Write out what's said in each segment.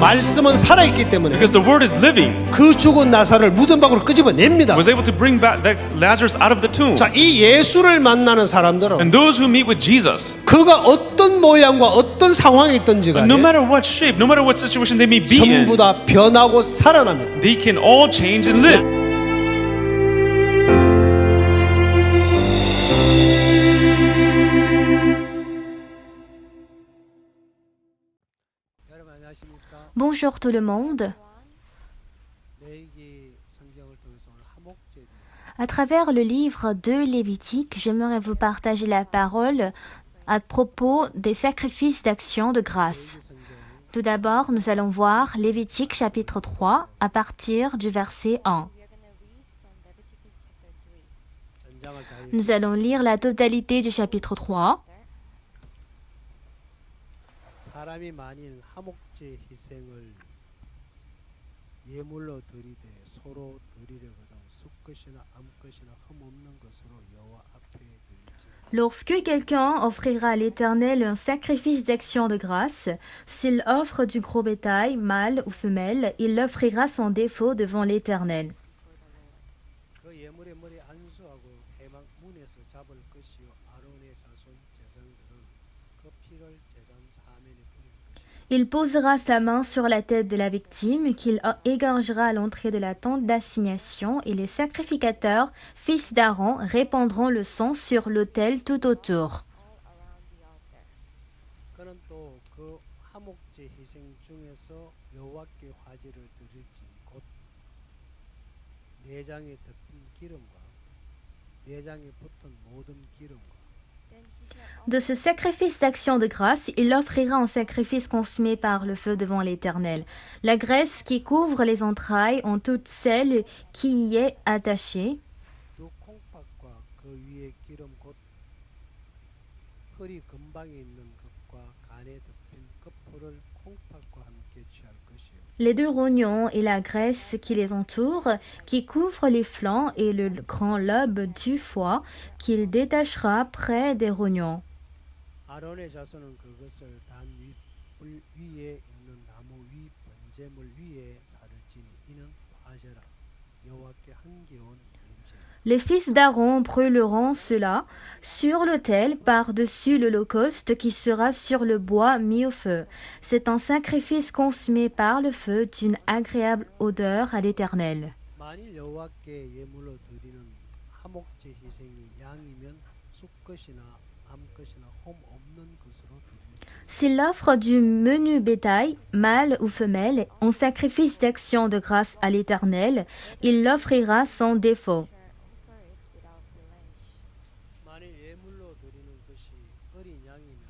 말씀은 살아있기 때문에 Because the word is living, 그 죽은 나사를 무덤 밖으로 끄집어냅니다. was able to bring back that Lazarus out of the tomb. 자, 이 예수를 만나는 사람들은 And those who meet with Jesus, 그가 어떤 모양과 어떤 상황에 있든지 간에 no matter what shape, no matter what situation they may be in, 전부 다 변하고 살아납니다. they can all change and live. Bonjour tout le monde. À travers le livre de Lévitique, j'aimerais vous partager la parole à propos des sacrifices d'action de grâce. Tout d'abord, nous allons voir Lévitique chapitre 3 à partir du verset 1. Nous allons lire la totalité du chapitre 3. 사람이 만일 화목제 희생을 예물로 드리되 서로 드리려거든 숫것이나 암것이나 흠없는 것으로 여호와 앞에 드리지. Lorsque quelqu'un offrira à l'Éternel un sacrifice d'action de grâce, s'il offre du gros bétail, mâle ou femelle, il l'offrira sans défaut devant l'Éternel. 그 예물의 머리 안수하고 회막 문에서 잡을 것이요 아론의 자손 제사장들은 그 피를 제단 사면에 뿌릴 것이요. Il posera sa main sur la tête de la victime qu'il égorgera à l'entrée de la tente d'assignation et les sacrificateurs, fils d'Aaron, répandront le sang sur l'autel tout autour. 그는 또 그 화목제 희생 중에서 여호와께 화제를 드릴지 곧 내장에 덮인 기름과 내장에 붙은 모든 기름과 De ce sacrifice d'action de grâce, il offrira en sacrifice consumé par le feu devant l'Éternel. La graisse qui couvre les entrailles en toute celle qui y est attachée, 두 콩팥과 그 위에 기름 곧 허리 근방에 있는 것과 간에 덮인 끝풀을 콩팥과 함께 취할 것이요. les deux rognons et la graisse qui les entoure, qui couvre les flancs et le grand lobe du foie, qu'il détachera près des rognons. 아론의 자손은 그것을 단 윗불 위에 있는 나무 위 번제물 위에 사를지니 이는 화제라 여호와께 향기로운 냄새. Les fils d'Aaron brûleront cela sur l'autel par-dessus l'holocauste qui sera sur le bois mis au feu. C'est un sacrifice consumé par le feu d'une agréable odeur à l'Éternel. 만일 여호와께 예물로 드리는 화목제 희생이 양이면 숫것이나 암것이나 홈 없는 것으로 드리니 S'il offre du menu bétail, mâle ou femelle, en sacrifice d'action de grâce à l'Éternel, il l'offrira sans défaut. 만일 예물로 드리는 것이 어린 양이면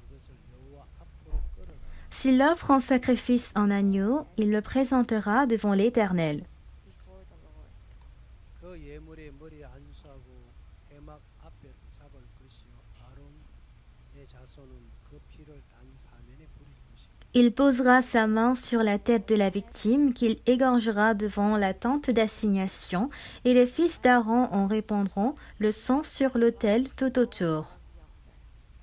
그것을 여호와 앞으로 끌어다 S'il offre en sacrifice un agneau, il le présentera devant l'Éternel. 그 예물의 머리 안수하고 회막 앞에서 잡을 것이요 아론의 자손은 그 피를 단 사면에 뿌릴 것이요 Il posera sa main sur la tête de la victime qu'il égorgera devant la tente d'assignation, et les fils d'Aaron en répandront le sang sur l'autel tout autour.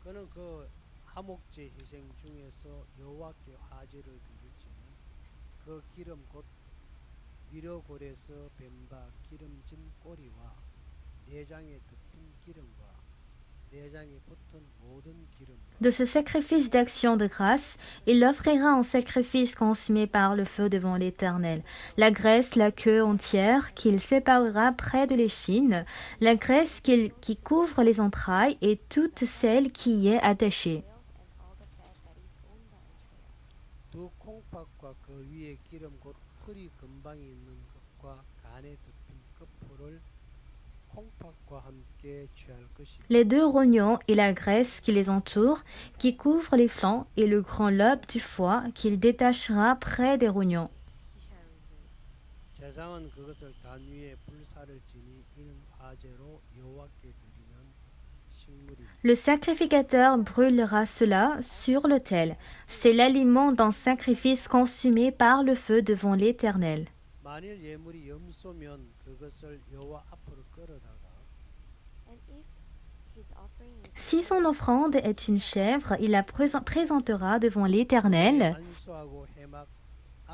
그는 그 화목제 희생 중에서 여호와께 화제를 드릴지니 그 기름 곧 위로골에서 뱀바 기름진 꼬리와 내장에 덮인 기름과 내장에 붙은 모든 기름과 De ce sacrifice d'action de grâce, il l'offrira en sacrifice consumé par le feu devant l'Éternel. La graisse, la queue entière qu'il séparera près de l'échine, la graisse qui couvre les entrailles et toute celle qui y est attachée. 두 콩팥과 그 위에 기름 곧 허리 근방에 있는 것과 간에 덮인 끝풀을 콩팥과 함께 취할 것이요 Les deux rognons et la graisse qui les entoure, qui couvre les flancs et le grand lobe du foie qu'il détachera près des rognons. 제사장은 그것을 단 위에 불사를 지니 이는 화제로 여호와께 드리는 식물이 Le sacrificateur brûlera cela sur l'autel. C'est l'aliment d'un sacrifice consumé par le feu devant l'Éternel. 만일 예물이 염소면 그것을 여호와 앞으로 끌어다가 Si son offrande est une chèvre, il la présentera devant l'Éternel. 안수하고 회막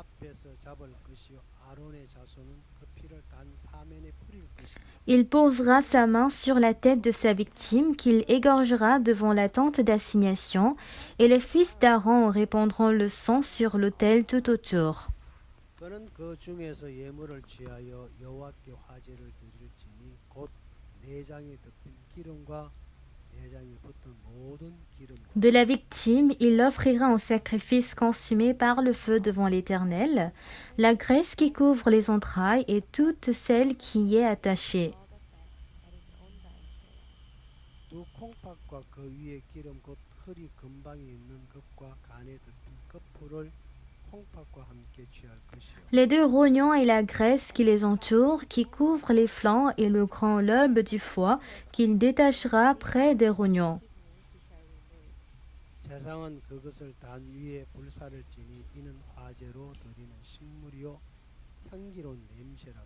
앞에서 잡을 것이요 아론의 자손은 그 피를 단 사면에 뿌릴 것이며 Il posera sa main sur la tête de sa victime qu'il égorgera devant la tente d'assignation, et les fils d'Aaron répandront le sang sur l'autel tout autour. 그는 그 중에서 예물을 취하여 여호와께 화제를 드릴지니 곧 내장에 덮인 기름과 내장에 붙은 모든 기름 De la victime, il offrira en sacrifice consumé par le feu devant l'Éternel, la graisse qui couvre les entrailles et toute celle qui y est attachée. 두 콩팥과 그 위에 기름 곧 털이 금방이 있는 것과 간에 덮인 끝풀을 콩팥과 함께 취할 것이요 Les deux rognons et la graisse qui les entoure, qui couvre les flancs et le grand lobe du foie, qu'il détachera près des rognons. 제상은 그것을 단 위에 불사를 지니 이는 화제로 드리는 식물이요 향기로운 냄새라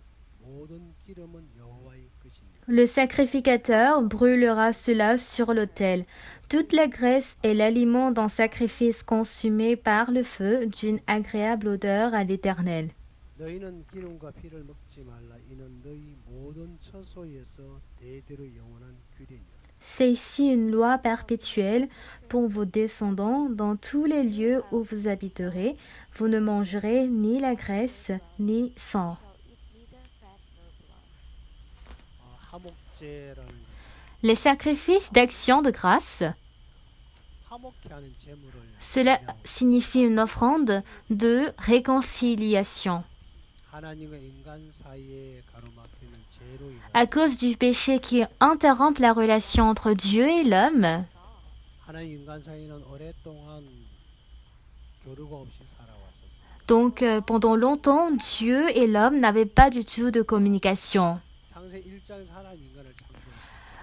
모든 기름은 여호와의 것이니라. Le sacrificateur brûlera cela sur l'autel. Toute la graisse est l'aliment d'un sacrifice consumé par le feu d'une agréable odeur à l'Éternel. 너희는 기름과 피를 먹지 말라 이는 너희 모든 처소에서 대대로 영원한 규례니라. C'est ici une loi perpétuelle pour vos descendants dans tous les lieux où vous habiterez. Vous ne mangerez ni la graisse ni sang. 화목제라는 것, Les sacrifices d'action de grâce, 화목케 하는 제물을 cela signifie une offrande de réconciliation. 하나님과 인간 사이에 가로막히는 죄로이다. À cause du péché qui interrompt la relation entre Dieu et l'homme, 하나님 인간 사이는 오랫동안 교류가 없이 살아왔었어. donc pendant longtemps, Dieu et l'homme n'avaient pas du tout de communication. 창세 1장에서 하나님 인간을 창조했어.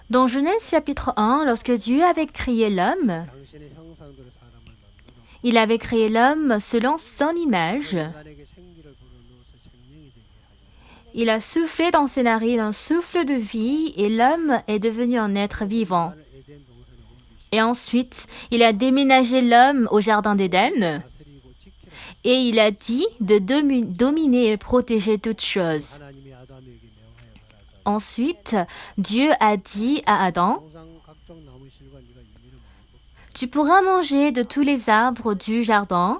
Dans Genèse chapitre 1, lorsque Dieu avait créé l'homme, 당신의 형상대로 사람을 만들어 il avait créé l'homme selon son image. 인간에게 생기를 불어넣어서 생명이 되게 하셨어. Il a soufflé dans ses narines un souffle de vie et l'homme est devenu un être vivant. 인간을 에덴 동산에 옮기시고 Et ensuite, il a déménagé l'homme au jardin d'Éden 다스리고 지키라. et il a dit de dominer et protéger toutes choses. 하나님이 아담에게 명하여 가라사. Ensuite, Dieu a dit à Adam, 동상 각종 나무 실과 네가 임의로 먹고 tu pourras manger de tous les arbres du jardin,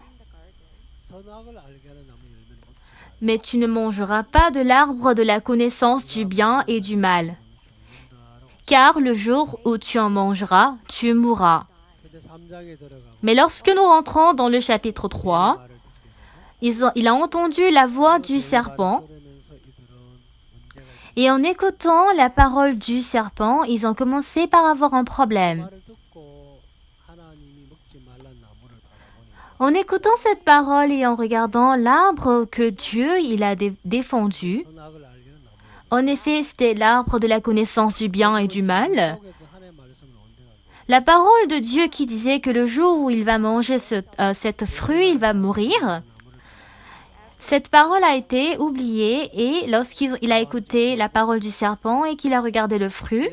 선악을 알게 하는 나무 열매는 먹지 말라. mais tu ne mangeras pas de l'arbre de la connaissance du bien et du mal. Car le jour où tu en mangeras, tu mourras. 근데 3장에 들어가고 Mais lorsque nous rentrons dans le chapitre 3, 말을 듣게 되고 il a entendu la voix du serpent, 들으면서 이들은 문제가 있어. et en écoutant la parole du serpent, ils ont commencé par avoir un problème. 말을 듣고 하나님이 먹지 말란 나무를 바라보니 En écoutant cette parole et en regardant l'arbre que Dieu il a défendu, 선악을 알게는 나무야. en effet, c'était l'arbre de la connaissance du bien et du mal. 속에 그 하나님의 말씀은 언제가 La parole de Dieu qui disait que le jour où il va manger cette fruit, il va mourir. Cette parole a été oubliée et lorsqu'il a écouté la parole du serpent et qu'il a regardé le fruit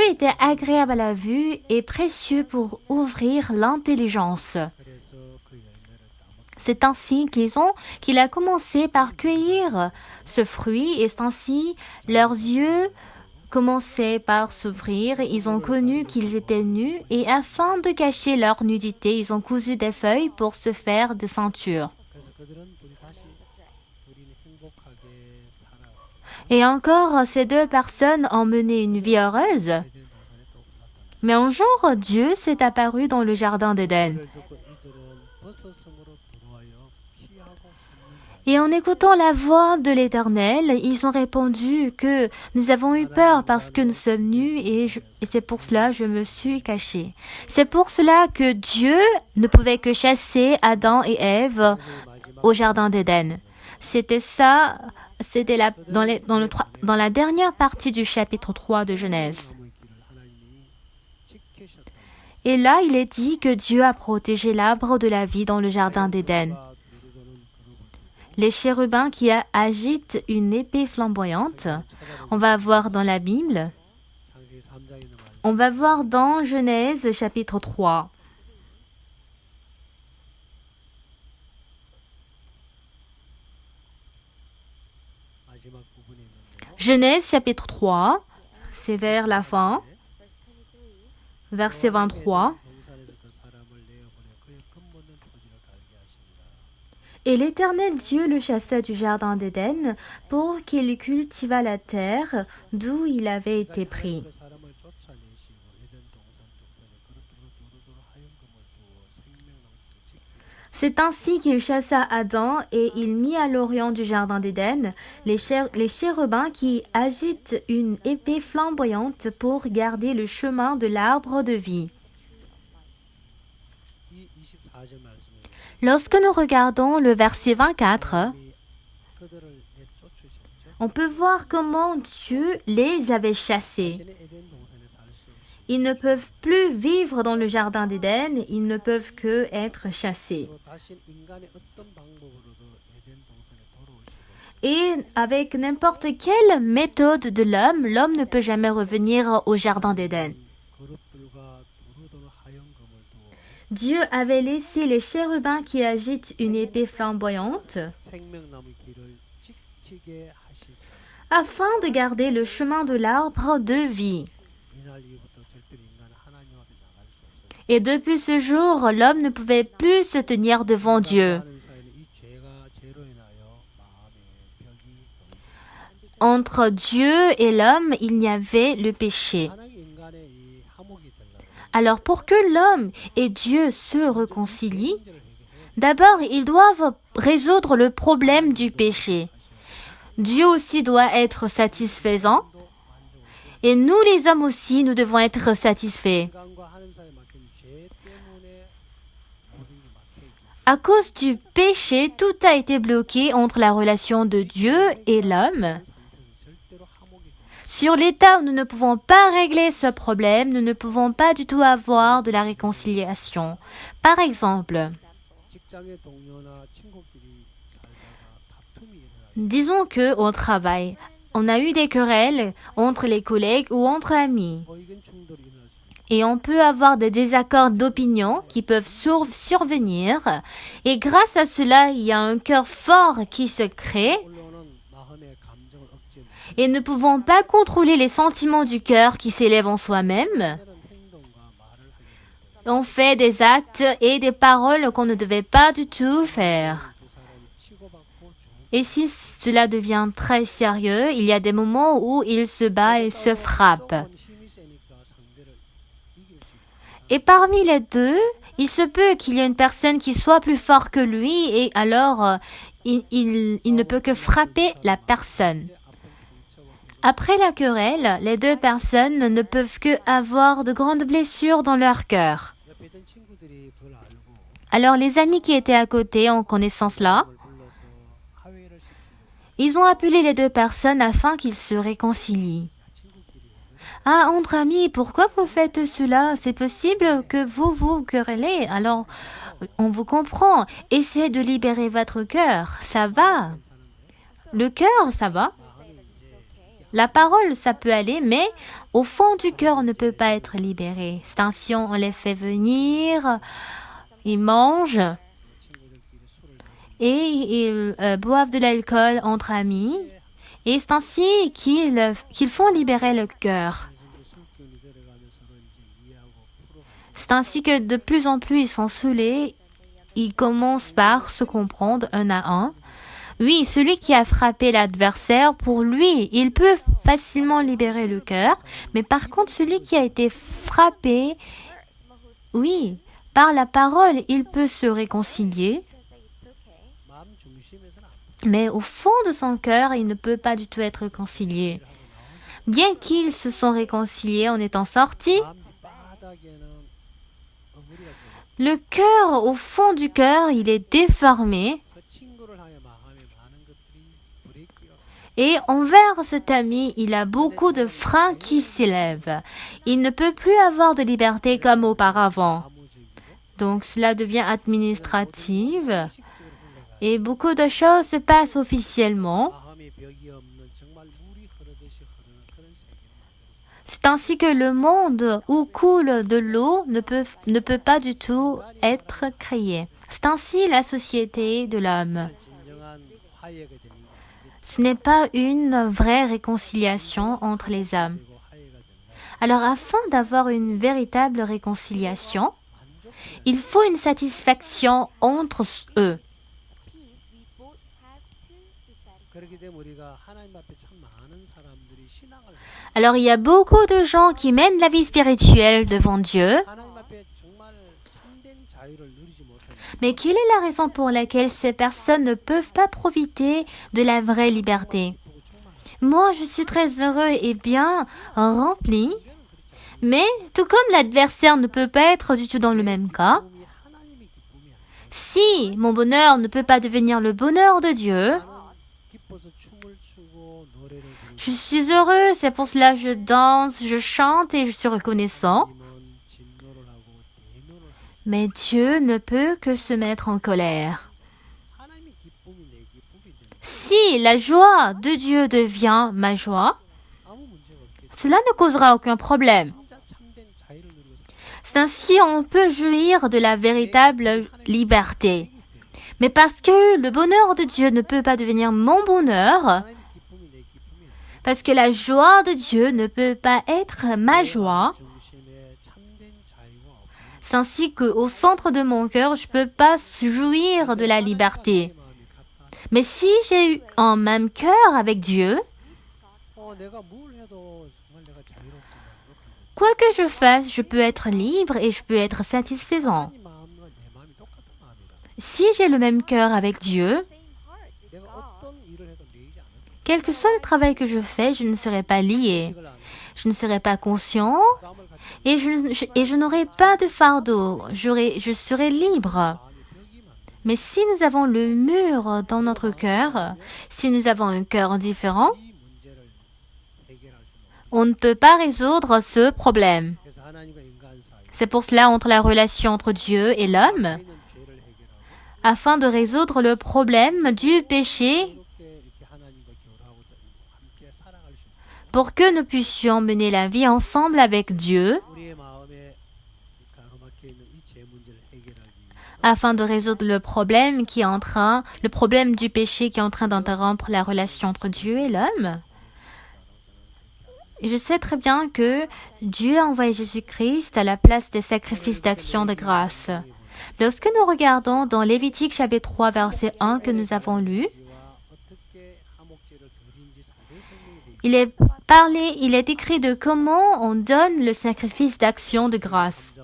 était agréable à la vue et précieux pour ouvrir l'intelligence. 그래서 그 열매를 따먹. C'est ainsi qu'il a commencé par cueillir ce fruit et c'est ainsi leurs yeux commençaient par s'ouvrir. Ils ont connu qu'ils étaient nus et afin de cacher leur nudité, ils ont cousu des feuilles pour se faire des ceintures. 그래서 그들은 둘이 행복하게 살아. Et encore, ces deux personnes ont mené une vie heureuse. 에덴 동산에 또 나타나. Mais un jour, Dieu s'est apparu dans le jardin d'Éden. 그를 듣고 이들은 버섯성으로 들어와요. 피하고 숨는 Et en écoutant la voix de l'Éternel, ils ont répondu que nous avons eu peur parce que nous sommes nus et c'est pour cela que je me suis caché. C'est pour cela que Dieu ne pouvait que chasser Adam et Ève au jardin d'Éden. C'était ça, c'était dans la dernière partie du chapitre 3 de Genèse. 나무의 길을 하나님이 지키셨다. Et là, il est dit que Dieu a protégé l'arbre de la vie dans le jardin d'Éden. Les chérubins qui agitent une épée flamboyante, on va voir dans la Bible, 창세기 3장에 있는 말. on va voir dans Genèse chapitre 3. Genèse chapitre 3, c'est vers la fin, verset 23. 동산에서 그 사람을 내어보내 그의 근본된 토지를 갈게 하시니라. Et l'Éternel Dieu le chassa du jardin d'Éden pour qu'il cultivât la terre d'où il avait été pris. 그 사람을 쫓아내시고 에덴 동산 쪽편에 두루두루 하얀금을 두어 생명나무를 지키고 C'est ainsi qu'il chassa Adam et il mit à l'orient du jardin d'Éden les chérubins qui agitent une épée flamboyante pour garder le chemin de l'arbre de vie. 이 24절 말씀에 Lorsque nous regardons le verset 24, 그들을 내쫓으셨죠. on peut voir comment Dieu les avait chassés. 다시는 에덴 동산에 살 수 없이 Ils ne peuvent plus vivre dans le jardin d'Éden, ils ne peuvent que être chassés. 또 다시 인간의 어떤 방법으로도 에덴 동산에 돌아오시고 Et avec n'importe quelle méthode de l'homme ne peut jamais revenir au jardin d'Éden. 그룹들과 두루두루 하얀금을 두어 Dieu avait laissé les chérubins qui agitent une épée flamboyante 생명나무 길을 지키게 하시고 afin de garder le chemin de l'arbre de vie. 이날 이후부터 절대로 인간은 하나님 앞에 나갈 수 없어요. Et depuis ce jour, l'homme ne pouvait plus se tenir devant Dieu. 하나님 사이는 이 죄가 죄로 인하여 마음에 벽이 보이고 Entre Dieu et l'homme, il y avait le péché. 하나님 인간의 이 화목이 되려면 Alors pour que l'homme et Dieu se réconcilient, 문제를 해결해야 d'abord ils doivent résoudre le problème du péché. Dieu aussi doit être satisfaisant. Et nous les hommes aussi, nous devons être satisfaits. 인간과 하나님 사이에 막힌 죄 때문에 모든 게 막혀 있고 À cause du péché, tout a été bloqué entre la relation de Dieu et l'homme. 상태에서 절대로 화목이 되고 Sur l'état où nous ne pouvons pas régler ce problème, nous ne pouvons pas du tout avoir de la réconciliation. Par exemple, 직장의 동료나 친구끼리 살다가 다툼이 일어나요. disons que au travail, on a eu des querelles entre les collègues ou entre amis. 의견 충돌이 일어날 수 있고 Et on peut avoir des désaccords d'opinion qui peuvent survenir. Et grâce à cela, il y a un cœur fort qui se crée. 올라오는 마음의 감정을 억제 못 Et ne pouvons pas contrôler les sentiments du cœur qui s'élèvent en soi-même. 하는 행동과 말을 하게 됩니다. On fait des actes et des paroles qu'on ne devait pas du tout faire. 두 사람이 치고받고 죽고 Et si cela devient très sérieux, il y a des moments où ils se battent et se frappent. 힘이 세니까 상대를 이길 수 있고 Et parmi les deux, il se peut qu'il y ait une personne qui soit plus fort que lui et alors il ne peut que frapper la personne. Après la querelle, les deux personnes ne peuvent que avoir de grandes blessures dans leur cœur. 옆에 있던 친구들이 그걸 알고 Alors les amis qui étaient à côté en connaissance là, 그걸 불러서 화해를 시키고 ils ont appelé les deux personnes afin qu'ils se réconcilient. 친구끼리 Ah, entre amis, pourquoi vous faites cela? C'est possible que vous vous querellez. Alors, on vous comprend. Essayez de libérer votre cœur. Ça va. Le cœur, ça va. La parole, ça peut aller, mais au fond du cœur, on ne peut pas être libéré. C'est ainsi, on les fait venir, ils mangent et ils boivent de l'alcool entre amis. Et c'est ainsi qu'ils font libérer le cœur. 술기운이 내려가면 서로 이제 이해하고 풀어가고 C'est ainsi que de plus en plus ils sont saoulés. Ils commencent par se comprendre un à un. Oui, celui qui a frappé l'adversaire, pour lui, il peut facilement libérer le cœur. Mais par contre, celui qui a été frappé, oui, par la parole, il peut se réconcilier. 마음 중심에서는 안 Mais au fond de son cœur, il ne peut pas du tout être réconcilié. Bien qu'ils se sont réconciliés en étant sortis, 마음 바닥에는 어부리가 져 le cœur, au fond du cœur, il est déformé. 그 친구를 향해 마음에 많은 것들이 브레이크가 Et envers cet ami, il a beaucoup de freins qui s'élèvent. Il ne peut plus avoir de liberté comme auparavant. 사무적이고 Donc cela devient administratif 식적으로 흘러가 et beaucoup de choses se passent officiellement. 마음의 벽이 없는 정말 물이 흐르듯이 흐르는 그런 세계를 만들어서 C'est ainsi que le monde où coule de l'eau ne peut pas du tout être créé. C'est ainsi la société de l'homme. 진정한 화해가 되는 게 Ce n'est pas une vraie réconciliation entre les hommes. 그리고 화해가 된다. Alors afin d'avoir une véritable réconciliation, il faut une satisfaction entre eux. 그렇기 때문에 우리가 하나님 앞에 참 많은 사람들이 신앙을 Alors il y a beaucoup de gens qui mènent la vie spirituelle devant Dieu, 하나님 앞에 정말 참된 자유를 누리지 못하는 mais quelle est la raison pour laquelle ces personnes ne peuvent pas profiter de la vraie liberté? Moi, je suis très heureux et bien rempli, mais tout comme l'adversaire ne peut pas être du tout dans le même cas, 기쁨이 하나님의 기쁨이 아니라 si mon bonheur ne peut pas devenir le bonheur de Dieu, 나는 기뻐서 춤을 추고 노래를 부르고 je suis heureux, c'est pour cela que je danse, je chante et je suis reconnaissant. 하나님은 진노를 하고 대노를 하고 Mais Dieu ne peut que se mettre en colère. 하나님의 기쁨이 내 기쁨이 된다. Si la joie de Dieu devient ma joie, 아무 문제가 없겠지. cela ne causera aucun problème. 진짜 참된 자유를 누리고 살 C'est ainsi on peut jouir de la véritable liberté. Mais parce que le bonheur de Dieu ne peut pas devenir mon bonheur, 하나님의 기쁨이 내 기쁨이 아니라 parce que la joie de Dieu ne peut pas être ma joie, 중심에 참된 자유가 없는 c'est ainsi qu'au centre de mon cœur, je ne peux pas jouir de la liberté. 마음이 같아. Mais si j'ai eu un même cœur avec Dieu, 내가 뭘 해도 정말 내가 자유롭구나. quoi que je fasse, je peux être libre et je peux être satisfaisant. 하나님 마음과 내 마음이 똑같은 마음이라. Si j'ai le même cœur avec Dieu, 내가 어떤 일을 해도 매이지 않을 quel que soit le travail que je fais, je ne serai pas lié, 걸 안 해. je ne serai pas conscient 부담을 갖지 et je n'aurai pas de fardeau, je serai libre. 마음이 벽이 많네. Mais si nous avons le mur dans notre cœur, si nous avons un cœur différent, 이 문제를 해결할 수는 없어. on ne peut pas résoudre ce problème. 그래서 하나님과 인간 사이 C'est pour cela entre la relation entre Dieu et l'homme, 있는 죄를 해결하고 afin de résoudre le problème du péché, 이렇게 이렇게 하나님과 교류하고 함께 살아갈 수 있는 pour que nous puissions mener la vie ensemble avec Dieu, 우리의 마음에 가로막혀 있는 이 죄 문제를 해결하기 위해서 afin de résoudre le problème du péché qui est en train d'interrompre la relation entre Dieu et l'homme. Et je sais très bien que Dieu a envoyé Jésus-Christ à la place des sacrifices d'action de grâce. Lorsque nous regardons dans Lévitique chapitre 3 verset 1 que nous avons lu, 우리와 어떻게 화목제를 드린지 자세히 설명이 돼 il est écrit de comment on donne le sacrifice d'action de grâce. 있는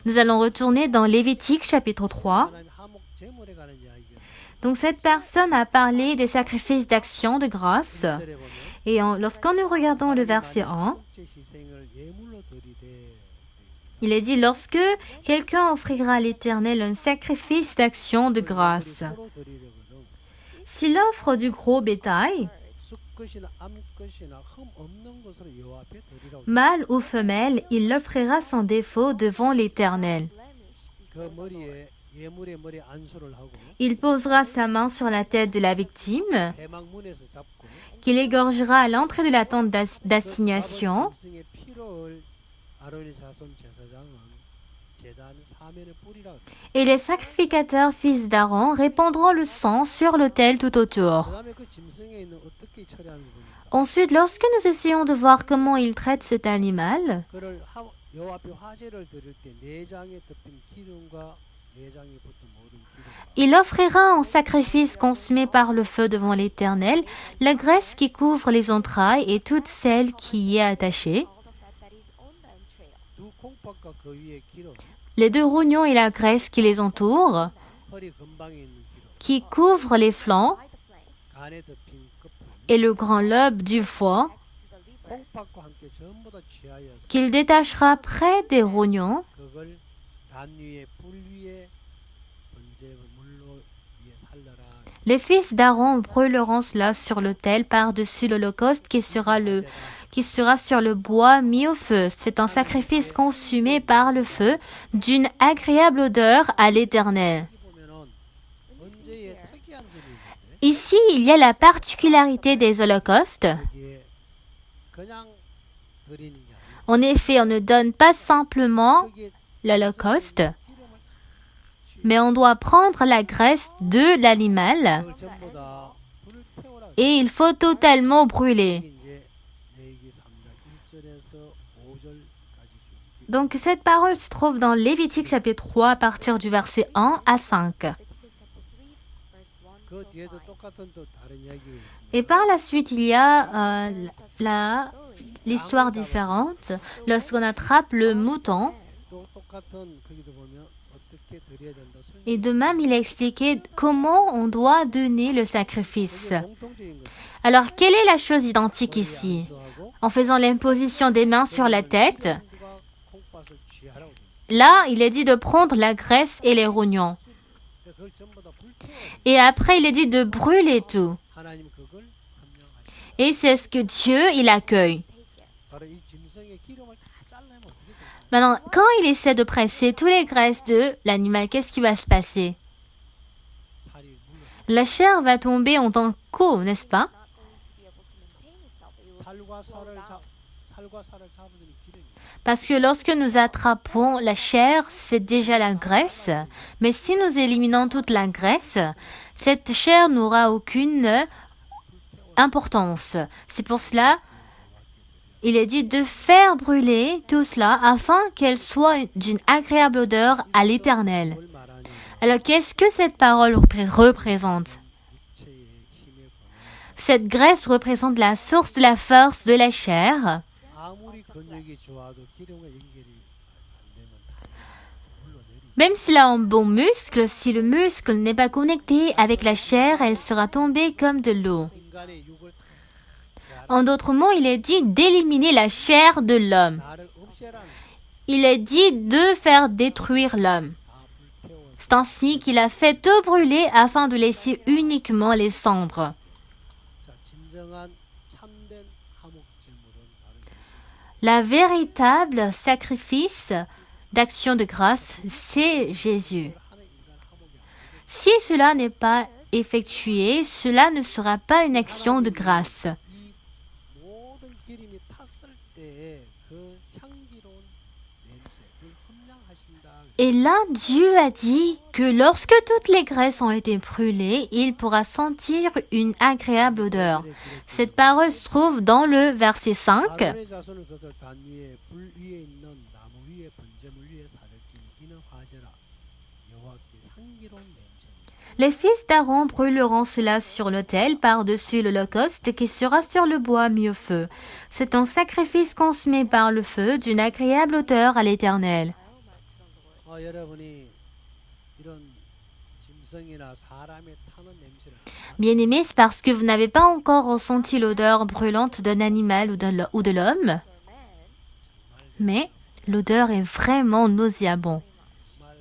Nous allons retourner dans Lévitique chapitre 3. 하나님 화목제물에 관한 이야기가 Donc cette personne a parlé des sacrifices d'action de grâce. 1절에 보면 Et lorsqu'on nous regardons le verset 1, 화목제 희생을 예물로 드리되 il est dit, lorsque quelqu'un offrira à l'Éternel un sacrifice d'action de grâce, 서로 드리려거든 s'il offre du gros bétail, 숫것이나 암것이나 흠 없는 것으로 여호와 앞에 드리라고 mâle ou femelle, il l'offrira sans défaut devant l'Éternel. 그 머리에 예물의 머리에 안수를 하고 Il posera sa main sur la tête de la victime, 대망문에서 잡고 qu'il égorgera à l'entrée de la tente d'assignation, 짐승의 피를 아론의 자손 제사장은 제단 사면에 뿌리라. et les sacrificateurs fils d'Aaron répandront le sang sur l'autel tout autour. 그다음에 그 짐승에 있는 어떻게 처리하는 거 보니까 Ensuite, lorsque nous essayons de voir comment il traite cet animal, 그를 여호와 앞에 화제를 드릴 때 내장에 덮인 기름과 내장에 붙은 모든 기름 il offrira en sacrifice consumé par le feu devant l'Éternel la graisse qui couvre les entrailles et toute celle qui y est attachée, 두 콩팥과 그 위에 기름 les deux rognons et la graisse qui les entoure, 허리 근방에 있는 기름 qui couvre les flancs 간에 덮인 끝 et le grand lobe du foie, 콩팥과 함께 전부 다 취하여서 qu'il détachera près des rognons, 그걸 단 위에 불 위에 번제 물로 위에 살려라. les fils d'Aaron brûleront cela sur l'autel par-dessus l'holocauste qui sera sur le bois mis au feu. C'est un sacrifice consumé par le feu d'une agréable odeur à l'Éternel. 보면은 번제의 특이한 점이 있는데 Ici, il y a la particularité des holocaustes. 이게 그냥 드리는 게 아니고 En effet, on ne donne pas simplement 거기에 l'holocauste, 기름을 mais on doit prendre la graisse de l'animal 그걸 전부 다 불을 태우라. et il faut totalement brûler. 이제 레위기 3장 1절에서 5절까지 Donc cette parole se trouve dans Lévitique chapitre 3 à partir du verset 1 à 5. 그 뒤에도 똑같은 또 다른 이야기가 있습니다. Et par la suite, il y a l'histoire différente lorsqu'on attrape le mouton. 또 똑같은 거기도 보면 어떻게 드려야 된다. Et de même, il a expliqué comment on doit donner le sacrifice. 공통적인 것. Alors, quelle est la chose identique ici? 수하고 En faisant l'imposition des mains sur la tête, 누가 콩팥을 취하라고 돼 있어요. là, il est dit de prendre la graisse et les rognons. 근데 그걸 전부 다 불태워. Et après, il est dit de brûler tout. 하나님 그걸 함령하시고 Et c'est ce que Dieu, il accueille. 바로 이 짐승의 기름을 다 잘라내면 어떻게 될까요? Maintenant, quand il essaie de presser tous les graisses de l'animal, qu'est-ce qui va se passer? 살이 물러. La chair va tomber en tant qu'eau, n'est-ce pas? 살과 살을 잡아주는 기름이. Parce que lorsque nous attrapons la chair, c'est déjà la graisse. Mais si nous éliminons toute la graisse, cette chair n'aura aucune importance. C'est pour cela, il est dit de faire brûler tout cela afin qu'elle soit d'une agréable odeur à l'Éternel. 뭘 말하냐면 Alors, qu'est-ce que cette parole représente? 체의 힘에 관한 Cette graisse représente la source de la force de la chair. 아무리 근육이 좋아도 기름과 연결이 안 되면 다 물러내리. Même s'il a un bon muscle, si le muscle n'est pas connecté avec la chair, elle sera tombée comme de l'eau. 인간의 육을 다 En d'autres mots, il est dit d'éliminer la chair de l'homme. 나를 없애라는 Il est dit de faire détruire l'homme. 다 불태워. C'est ainsi qu'il a fait tout brûler afin de laisser uniquement les cendres. 자, 진정한 참된 화목 제물은 바로 이것입니다. La véritable sacrifice d'action de grâce, c'est Jésus. 하는 인간 화목이 안 되겠죠. Si cela n'est pas effectué, cela ne sera pas une action de grâce. 이 모든 기름이 탔을 때 그 향기로운 냄새, 그걸 흠량하신다. Et là, Dieu a dit que lorsque toutes les graisses ont été brûlées, il pourra sentir une agréable odeur. Cette parole se trouve dans le verset 5. 아론의 자손은 그것을 단 위에 불 위에 있는 나무 위에 번제물 위에 사를지니 이는 화제라 여호와께 향기로운 냄새. Les fils d'Aaron brûleront cela sur l'autel par-dessus l'holocauste qui sera sur le bois mis au feu. C'est un sacrifice consumé par le feu d'une agréable odeur à l'Éternel. 여러분이 이런 짐승이나 사람의 타는 냄새를 Bien-aimés, c'est parce que vous n'avez pas encore ressenti l'odeur brûlante d'un animal ou de l'homme. Mais l'odeur est vraiment nauséabonde. 정말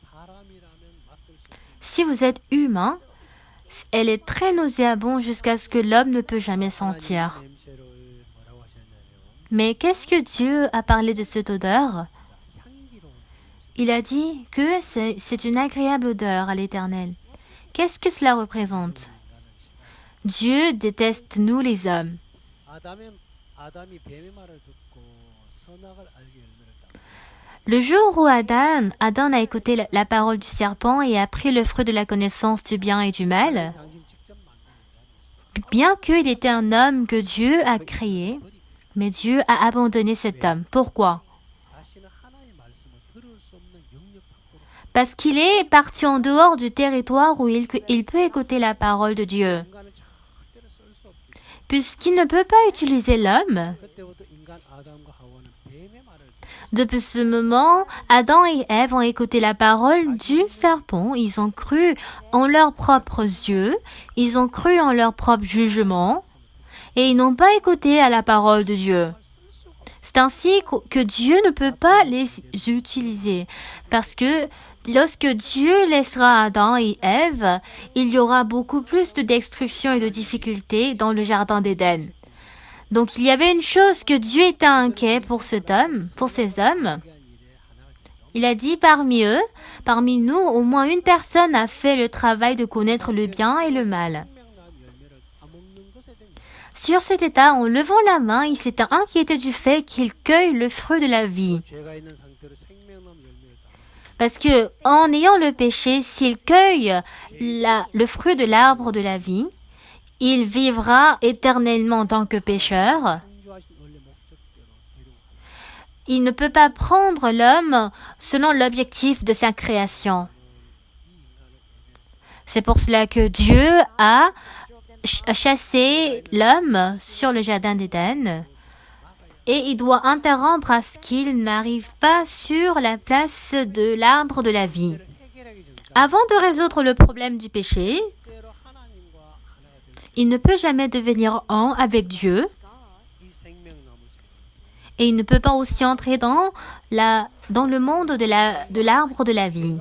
사람이라면 맡을 수 있는 Si vous êtes humain, elle est très nauséabonde jusqu'à ce que l'homme ne peut jamais sentir. 냄새를 뭐라고 하셨냐면 Mais qu'est-ce que Dieu a parlé de cette odeur? 향기로운 Il a dit que c'est une agréable odeur à l'Éternel. Qu'est-ce que cela représente? Dieu déteste nous les hommes. 아담이 뱀의 말을 듣고 선악을 알게 열매를 따. Le jour où Adam a écouté la parole du serpent et a pris le fruit de la connaissance du bien et du mal, 당신 직접 만든 인간이 bien qu'il était un homme que Dieu a créé, mais Dieu a abandonné cet homme. Pourquoi? 다시는 하나님의 말씀을 들을 수 없는 영역 밖으로 Parce qu'il est parti en dehors du territoire où il peut écouter la parole de Dieu. 인간을 절대로 쓸 수 없게. Puisqu'il ne peut pas utiliser l'homme, 그때부터 인간 아담과 하와는 뱀의 말을 depuis ce moment, Adam et Ève ont écouté la parole du serpent. Ils ont cru en leurs propres yeux, ils ont cru en leur propre jugement, et ils n'ont pas écouté à la parole de Dieu. C'est ainsi que Dieu ne peut pas les utiliser, parce que lorsque Dieu laissera Adam et Ève, il y aura beaucoup plus de destruction et de difficultés dans le jardin d'Éden. Donc il y avait une chose que Dieu était inquiet pour cet homme, pour ces hommes. Il a dit parmi eux, parmi nous, au moins une personne a fait le travail de connaître le bien et le mal. 생명난 열매를 따먹는 것에 대한 Sur cet état, en levant la main, il s'était inquiété du fait qu'il cueille le fruit de la vie. 죄가 있는 상태로 생명난 열매를 따먹는 Parce que, en ayant le péché, s'il cueille le fruit de l'arbre de la vie, il vivra éternellement en tant que pécheur. 창조하신 원래 목적대로 데려가요. Il ne peut pas prendre l'homme selon l'objectif de sa création. C'est pour cela que Dieu a chassé l'homme sur le jardin d'Éden et il doit interrompre à ce qu'il n'arrive pas sur la place de l'arbre de la vie. 해결하기 전까지 Avant de résoudre le problème du péché, 때로 하나님과 하나가 되는 il ne peut jamais devenir un avec Dieu 이 생명나무 세계 et il ne peut pas aussi entrer dans le monde de l'arbre de la vie.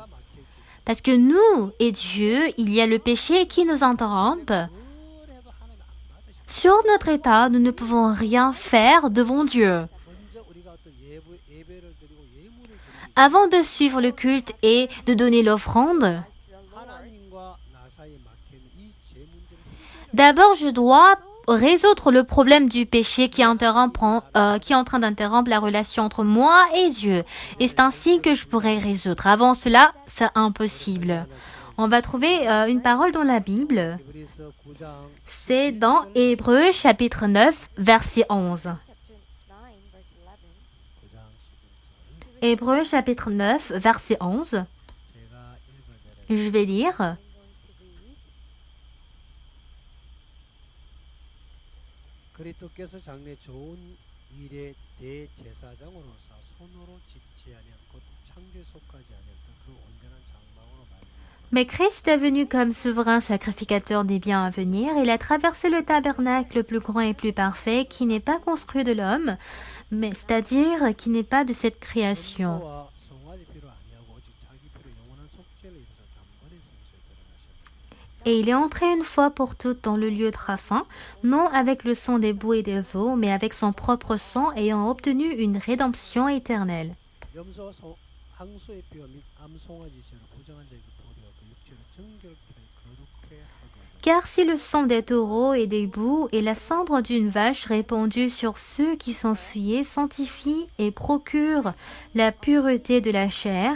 Parce que nous et Dieu, il y a le péché qui nous interrompt. 뭘 해도 하나님 안 받으시고 Sur notre état, nous ne pouvons rien faire devant Dieu. 먼저 우리가 어떤 예배를 드리고 예물을 드리기 Avant de suivre le culte et de donner l'offrande, 하나님과 나 사이에 막힌 이 죄 문제를 d'abord je dois résoudre le problème du péché qui est en train d'interrompre la relation entre moi et Dieu. Et c'est ainsi que je pourrais résoudre. Avant cela, c'est impossible. On va trouver une parole dans la Bible. 히브리서 9장 C'est dans Hébreux chapitre 9, verset 11. 9장 11절 Hébreux chapitre 9, verset 11. 제가 읽어드려요. Je vais lire. 그리스도께서 장래 좋은 일의 대제사장으로서 손으로 짓지 아니한 곧 창조에 속하지 아니한 그 온전한 장막으로 말미암아 Mais Christ est venu comme souverain sacrificateur des biens à venir. Il a traversé le tabernacle le plus grand et plus parfait, qui n'est pas construit de l'homme, mais c'est-à-dire qui n'est pas de cette création. 염소와 송아지 피로 아니하고 오직 자기 피로 영원한 속죄를 입어서 단번에 성소에 들어가셨다. Et il est entré une fois pour toutes dans le lieu très saint, non avec le sang des boucs et des veaux, mais avec son propre sang, ayant obtenu une rédemption éternelle. 염소와 항소의 피와 및 암송아지 죄로 부정한 자에게 도리어 그 육체를 정결케 거룩해 하고 Car si le sang des taureaux et des boucs et la cendre d'une vache répandue sur ceux qui sont souillés sanctifie et procure la pureté de la chair,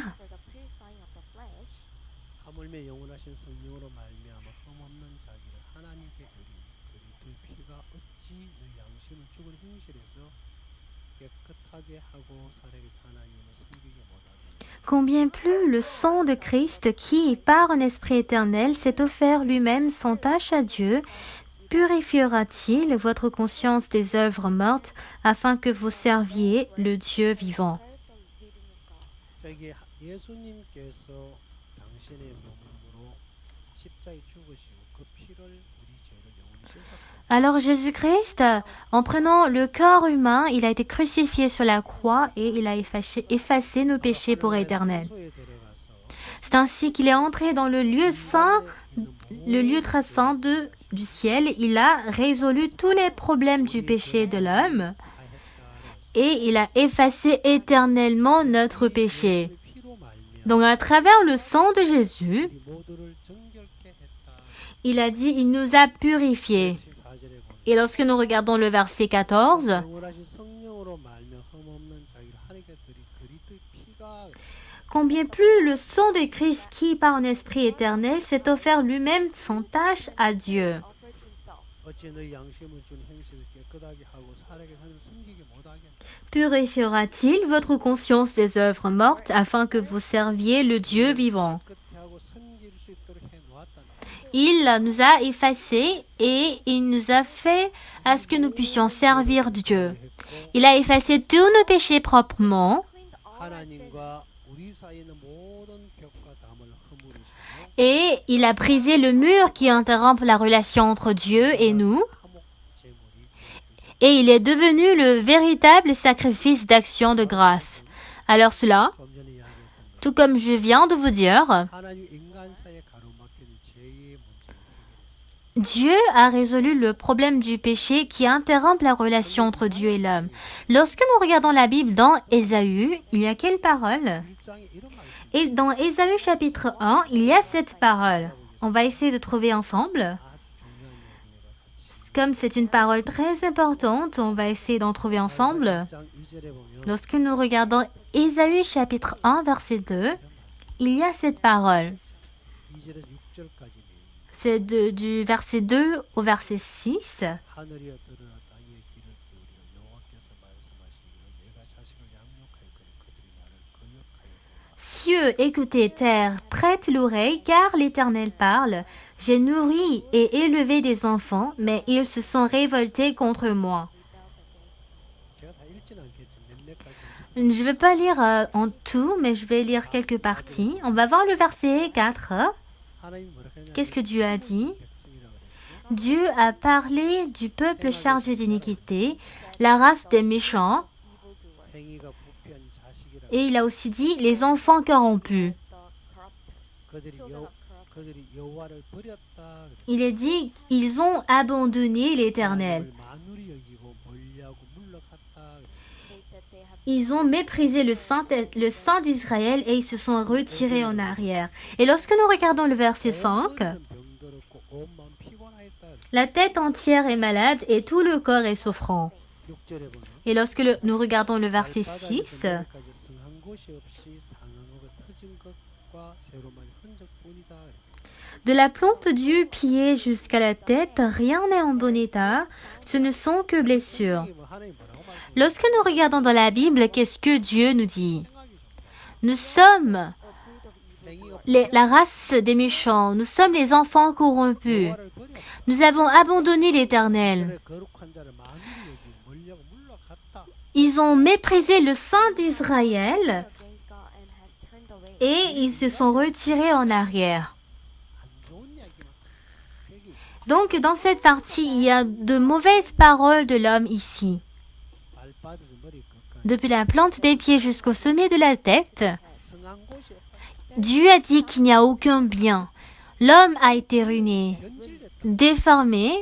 하물며 영원하신 성령으로 말미암아 흠없는 자기를 하나님께 드린 그 피가 어찌 너 양심을 죽은 행실에서 깨끗하게 하고 살게 하나님을 섬기게 못하게 combien plus le sang de Christ qui, par un esprit éternel, s'est offert lui-même sans tache à Dieu, purifiera-t-il votre conscience des œuvres mortes afin que vous serviez le Dieu vivant. 저기 예수님께서 당신의 몸으로 십자가에 죽으시고 그 피를 우리 죄를 영원히 씻었다. Alors Jésus-Christ, en prenant le corps humain, il a été crucifié sur la croix et il a effacé nos péchés pour éternel. 성소에 들어가서 C'est ainsi qu'il est entré dans le lieu saint, le lieu très saint du ciel. Il a résolu tous les problèmes du péché de l'homme et il a effacé éternellement notre péché. 피로 말미암아 Donc à travers le sang de Jésus, 우리 모두를 정결케 했다. il a dit, il nous a purifiés. 14절에 보면 Et lorsque nous regardons le verset 14, 영원하신 성령으로 말며 흠없는 자기를 하나님께 드린 그리스도의 피가 combien plus le sang de Christ qui, par un esprit éternel, s'est offert lui-même sans tâche à Dieu. 어찌 너희 양심을 준 행실을 깨끗하게 하고 살게 하나님을 섬기게 못하게 Purifiera-t-il votre conscience des œuvres mortes afin que vous serviez le Dieu vivant? 깨끗해 하고 섬길 수 있도록 해 놓았다. Il nous a effacés et il nous a fait à ce que nous puissions servir Dieu. Il a effacé tous nos péchés proprement 하나님과 우리 사이에 있는 모든 벽과 담을 허물으시고 et il a brisé le mur qui interrompt la relation entre Dieu et nous. 화목 제물이 Et il est devenu le véritable sacrifice d'action de grâce. Alors cela, 좀 전에 이야기했던 것 tout comme je viens de vous dire, 하나님 인간 사이에 가로막힌 죄의 문제를 해결했습니다. Dieu a résolu le problème du péché qui interrompt la relation entre Dieu et l'homme. Lorsque nous regardons la Bible dans Ésaü, il y a quelle parole? 1장에 이런 말이 있습니다. Et dans Ésaü chapitre 1, il y a cette parole. On va essayer de trouver ensemble. 아주 중요한 얘기가 같이 Comme c'est une parole très importante, on va essayer d'en trouver ensemble. 1장 2절에 보면 Lorsque nous regardons Ésaü chapitre 1, verset 2, il y a cette parole. 2절에서 6절까지 C'est du verset 2 au verset 6. 하늘이여 들으라 땅의 귀를 기울이라 여호와께서 말씀하시기를 내가 자식을 양육할 거니 그들이 나를 거역하였고 Cieux, écoutez, terre, prête l'oreille, car l'Éternel parle. J'ai nourri et élevé des enfants, mais ils se sont révoltés contre moi. 제가 다 읽지는 않겠지만 몇몇까지 Je ne vais pas lire en tout, mais je vais lire quelques parties. On va voir le verset 4. 하나님이 뭐라 했냐면 Qu'est-ce que Dieu a dit? 백성이라고 그랬고 Dieu a parlé du peuple chargé d'iniquité, la race des méchants, 행위가 부패한 자식이라 et il a aussi dit les enfants corrompus. 그들이 여호와를 버렸다 Il est dit qu'ils ont abandonné l'Éternel. 하나님을 만우리 여기고 멀리하고 물러갔다 Ils ont méprisé le Saint d'Israël et ils se sont retirés en arrière. Et lorsque nous regardons le verset 5, 병들었고 온 마음 피곤하였다 la tête entière est malade et tout le corps est souffrant. 6절에 보면 Et lorsque nous regardons le verset 6, 성한 곳이 없이 상하고 터진 것과 새로만 흔적뿐이다. de la plante du pied jusqu'à la tête, rien n'est en bon état, ce ne sont que blessures. 뭐 하나님 뭐라고 말씀? Lorsque nous regardons dans la Bible, qu'est-ce que Dieu nous dit? Nous sommes la race des méchants, nous sommes les enfants corrompus. 여호와를 버렸다. Nous avons abandonné l'Éternel. 거룩한 자를 만우리 여기 멀리하고 물러갔다. Ils ont méprisé le Saint d'Israël et ils se sont retirés en arrière. 안 좋은 이야기만 되게 Donc dans cette partie, il y a de mauvaises paroles de l'homme ici. 발바닥에서 머리 끝까지 Depuis la plante des pieds jusqu'au sommet de la tête, 성한 곳이 없다. Dieu a dit qu'il n'y a aucun bien. L'homme a été ruiné, 변질됐다. déformé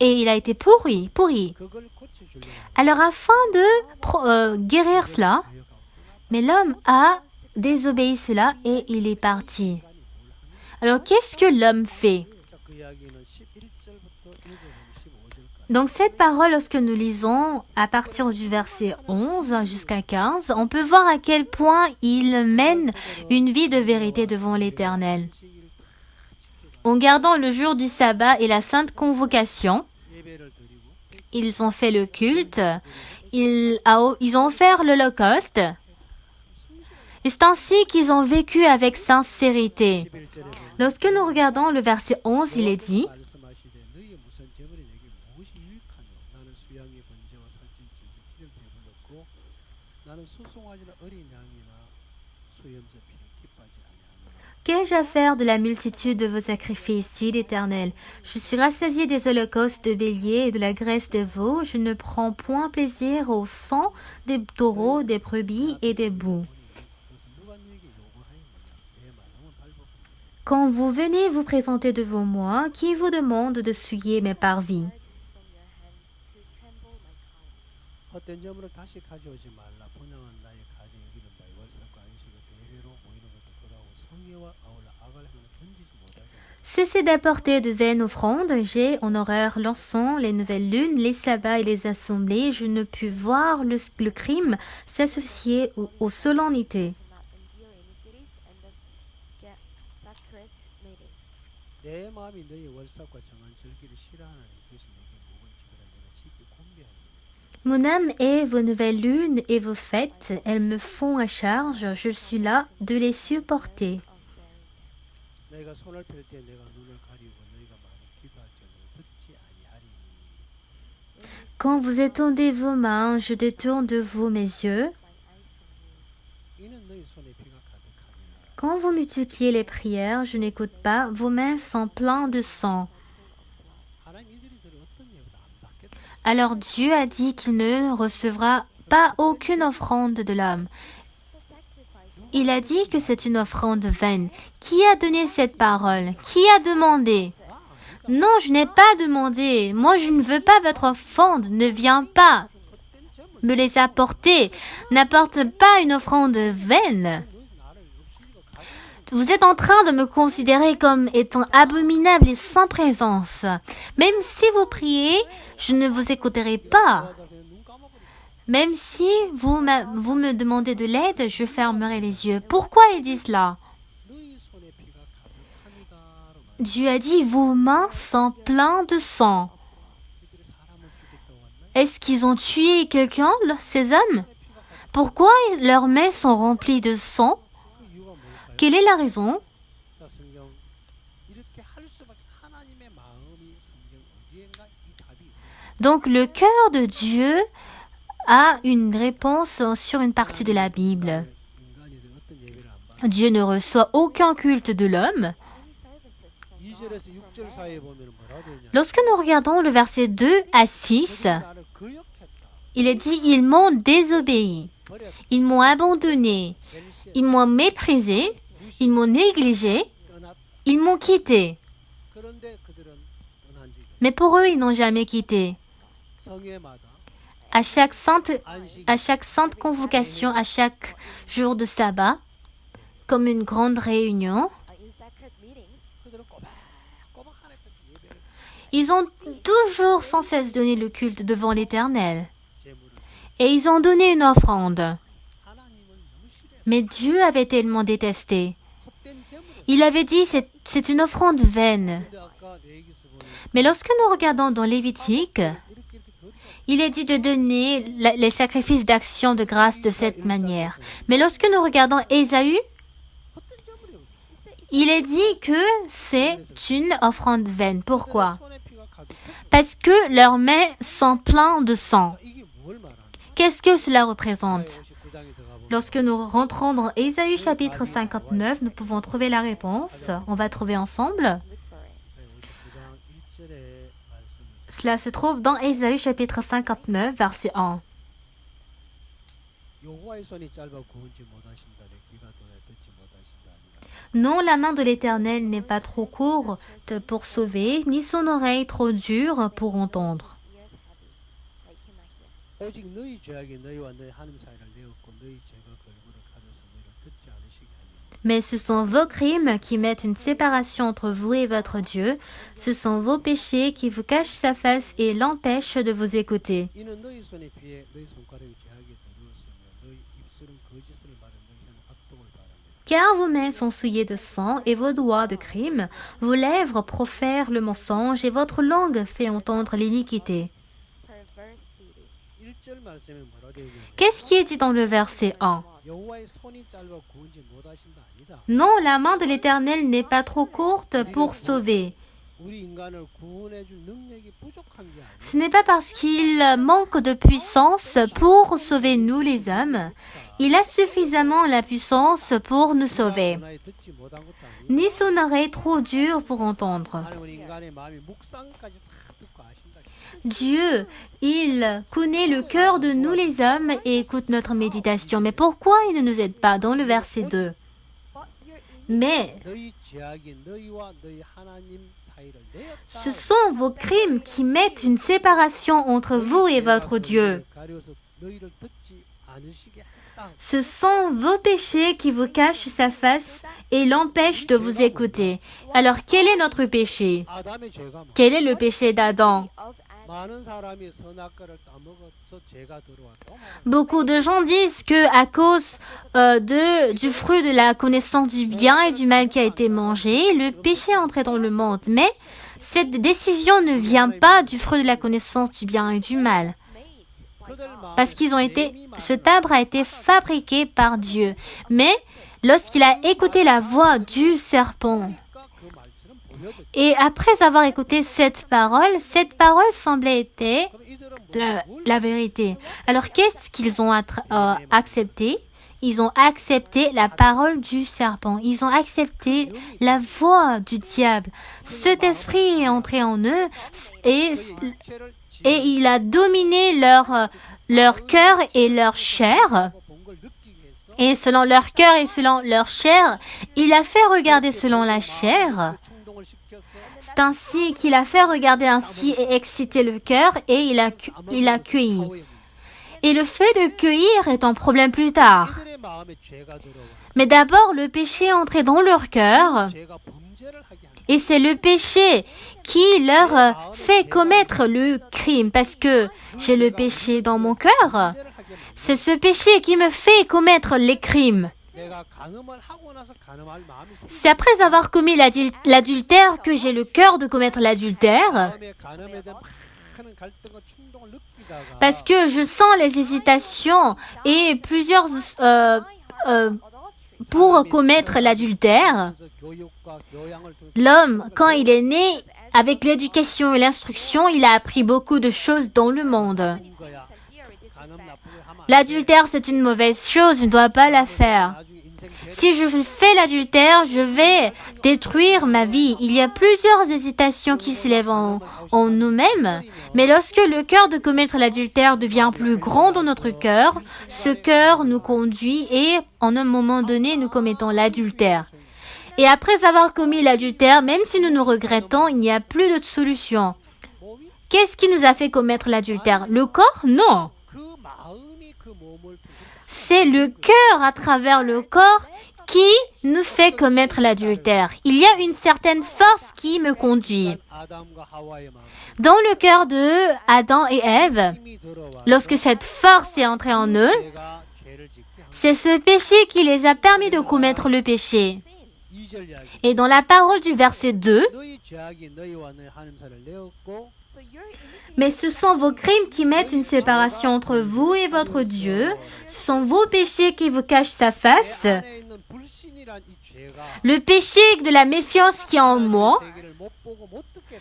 et il a été pourri. 그걸 고쳐주려고 Alors afin de guérir cela, mais l'homme a désobéi cela et il est parti. Alors qu'est-ce que l'homme fait? 그 이야기는 11절부터 읽어보면 15절까지 Donc cette parole, lorsque nous lisons à partir du verset 11 jusqu'à 15, on peut voir à quel point il mène une vie de vérité devant l'Éternel. En gardant le jour du sabbat et la sainte convocation, 예배를 드리고 ils ont fait le culte, ils ont offert l'Holocauste. Et c'est ainsi qu'ils ont vécu avec sincérité. 11절에 보면 Lorsque nous regardons le verset 11, il est dit, 말씀하시되 너희의 무슨 제물이 내게 무엇이 유익하뇨 나는 수양의 번제와 살찐 찜질 기름 배불렀고 나는 수송아지나 어린 양이나 수염새 피를 기뻐하지 아니하노라 qu'ai-je à faire de la multitude de vos sacrifices, dit l'Éternel? Je suis rassasié des holocaustes de béliers et de la graisse des veaux. Je ne prends point plaisir au sang des taureaux, des brebis et des boucs. 그것은 누가 너에게 요구하였느냐 내 마음은 발버둥 Quand vous venez vous présenter devant moi, qui vous demande de souiller mes parvis? 헛된 제물을 다시 가져오지 말라 분양한 나의 가정 여기는 바에 월삭과 안식을 대회로 모이는 것도 그러하고 성회와 아울러 악을 행하는 견디지 못하게 하라. Cessez d'apporter de vaines offrandes. J'ai en horreur l'encens, les nouvelles lunes, les sabbats et les assemblées. Je ne puis voir le crime s'associer aux solennités. 내 마음이 너의 월삭과 정한 절기를 싫어하나니 그것이 내게 묵은지그라 내가 지키 공개하니 Mon âme hait vos nouvelles lunes et vos fêtes. Elles me font à charge. Je suis là de les supporter. 너희가 손을 펼 때 내가 눈을 가리우고 너희가 많이 기도할지언정 듣지 아니하리니 Quand vous étendez vos mains, je détourne de vous mes yeux. 이는 너희 손에 피가 가득하니라 Quand vous multipliez les prières, je n'écoute pas. Vos mains sont pleines de sang. 하나님 이들이 들은 어떤 예배도 안 받겠다 Alors Dieu a dit qu'il ne recevra pas aucune offrande de l'homme. Il a dit que c'est une offrande vaine. Qui a donné cette parole? Qui a demandé? Non, je n'ai pas demandé. Moi, je ne veux pas votre offrande. Ne viens pas me les apporter. N'apporte pas une offrande vaine. Vous êtes en train de me considérer comme étant abominable et sans présence. Même si vous priez, je ne vous écouterai pas. Même si vous me demandez de l'aide, je fermerai les yeux. Pourquoi il dit cela? 너희 손에 피가 Dieu a dit, vos mains sont pleines de sang. Est-ce qu'ils ont tué quelqu'un, ces hommes? Pourquoi leurs mains sont remplies de sang? 그 이유가 뭘까요? Quelle est la raison? 자, 성경 이렇게 할 수밖에 하나님의 마음이 성경 어디엔가 이 답이 있어요. Donc le cœur de Dieu a une réponse sur une partie de la Bible. 인간이들 어떤 예배를 안 받아. Dieu ne reçoit aucun culte de l'homme. 2절에서 6절 사이에 보면 뭐라고 되냐? Lorsque nous regardons le verset 2 à 6, 나를 거역했다. il est dit, ils m'ont désobéi, 버렸다. ils m'ont abandonné, 벨시에 ils m'ont méprisé, ils m'ont négligé, 떠났다. ils m'ont quitté. 그런데 그들은 떠난 지가 Mais pour eux, ils n'ont jamais quitté. 성회마다 À chaque 안식 à chaque sainte convocation, à chaque jour de sabbat, comme une grande réunion, 그들은 꼬박꼬박 하나님께 예배를 ils ont toujours sans cesse donné le culte devant l'Éternel. 제물을 Et ils ont donné une offrande. 하나님을 너무 싫어해. Mais Dieu avait tellement détesté. 헛된 제물을. Il avait dit, c'est une offrande vaine. 근데 아까 레위기서 보면 Mais lorsque nous regardons dans Lévitique, 이렇게 거리가 il est dit de donner les sacrifices d'action de grâce de cette manière. Mais lorsque nous regardons Ésaü, 헛된 제물이에요. il est dit que c'est une offrande vaine. Pourquoi? 손에 피가 가득해. Parce que leurs mains sont pleines de sang. 이게 뭘 말하는 Qu'est-ce que cela représente? 59장에 들어가 보면 Lorsque nous rentrons dans Ésaü chapitre 59, nous pouvons trouver la réponse. On va trouver ensemble. 59장 1절에 말씀을 Cela se trouve dans Ésaü chapitre 59, verset 1. 여호와의 손이 짧아 구원치 못하신다네 귀가 돌아 듣지 못하신다 아니라 Non, la main de l'Éternel n'est pas trop courte pour sauver, ni son oreille trop dure pour entendre. 오직 너희 죄악이 너희와 너희 하나님 사이를 내었고 너희 죄가 걸그를 가려서 너희를 듣지 않으시게 하니 Mais ce sont vos crimes qui mettent une séparation entre vous et votre Dieu. Ce sont vos péchés qui vous cachent sa face et l'empêchent de vous écouter. 이는 너희 손에 피해 너희 손가락이 죄악에 더러웠으며 너희 입술은 거짓을 말해 너희 혀는 악독을 바라며 Car vos mains sont souillées de sang et vos doigts de crime, vos lèvres profèrent le mensonge et votre langue fait entendre l'iniquité. 1절 말씀에 뭐라 되어 있냐면 Qu'est-ce qui est dit dans le verset 1? 여호와의 손이 짧아 구원치 못하신다 아니다. Non, la main de l'Éternel n'est pas trop courte pour sauver. 우리 인간을 구원해 줄 능력이 부족한 게 아니야. Ce n'est pas parce qu'il manque de puissance pour sauver nous les hommes. Il a suffisamment la puissance pour nous sauver. 하나님 듣지 못한 것도 아니야. Ni son oreille trop dure pour entendre. 하나님은 인간의 마음이 묵상까지 다 듣고 아신다. Dieu, il connaît le cœur de nous les hommes et écoute notre méditation. Mais pourquoi il ne nous aide pas dans le verset 2? Mais 너희 죄악이 너희와 너희 하나님 사이를 내었다. ce sont vos crimes qui mettent une séparation entre vous et votre Dieu. 가려서 너희를 듣지 않으시게 했다. Ce sont vos péchés qui vous cachent sa face et l'empêchent de vous écouter. Alors quel est notre péché? 아담의 죄가 Quel est le péché d'Adam? 많은 사람이 선악과를 따먹어서 죄가 들어왔다. Beaucoup de gens disent que à cause du fruit de la connaissance du bien et du mal qui a été mangé, le péché est entré dans le monde. Mais cette décision ne vient pas du fruit de la connaissance du bien et du mal. Parce cet arbre a été fabriqué par Dieu. Mais lorsqu'il a écouté la voix du serpent, et après avoir écouté cette parole semblait être la vérité. Alors qu'est-ce qu'ils ont accepté? Ils ont accepté la parole du serpent. Ils ont accepté la voix du diable. Cet esprit est entré en eux et il a dominé leur cœur et leur chair. Et selon leur cœur et selon leur chair, il a fait regarder selon la chair. C'est ainsi qu'il a fait regarder ainsi et exciter le cœur et il a cueilli. Et le fait de cueillir est un problème plus tard. Mais d'abord, le péché est entré dans leur cœur et c'est le péché qui leur fait commettre le crime parce que j'ai le péché dans mon cœur. C'est ce péché qui me fait commettre les crimes. 내가 간음을 하고 나서 간음할 마음이 C'est après avoir commis l'adultère que j'ai le cœur de commettre l'adultère, 마음에 간음에 대한 많은 갈등과 충동을 느끼다가 parce que je sens les hésitations et plusieurs pour commettre l'adultère. 그래서 교육과 교양을 통해서 L'homme, quand il est né, avec l'éducation et l'instruction, il a appris beaucoup de choses dans le monde. 한 거야. 간음 나쁘게 하면 안 돼. L'adultère, c'est une mauvaise chose, je ne dois pas la faire. 나중에 인생 Si je fais l'adultère, je vais détruire ma vie. Il y a plusieurs hésitations qui s'élèvent en nous-mêmes, mais lorsque le cœur de commettre l'adultère devient plus grand dans notre cœur, ce cœur nous conduit et en un moment donné, nous commettons l'adultère. Et après avoir commis l'adultère, même si nous nous regrettons, il n'y a plus de solution. Qu'est-ce qui nous a fait commettre l'adultère? Le corps? Non. 그 마음이 그 몸을 C'est le cœur à travers le corps qui nous fait commettre l'adultère. Il y a une certaine force qui me conduit. 아담과 하와의 마음 Dans le cœur de Adam et Ève, 힘이 들어와 lorsque cette force est entrée en eux, 내가 죄를 짓게 한 c'est ce péché qui les a permis de commettre le péché. 2절 이야기 Et dans la parole du verset 2, 너희 죄악이 너희와 너희 하나님 사이를 내었고 mais ce sont vos crimes qui mettent une séparation entre vous et votre Dieu. Ce sont vos péchés qui vous cachent sa face. 안에 있는 불신이란 이 죄가 Le péché de la méfiance qui est en moi 세계를 못 보고 못 듣게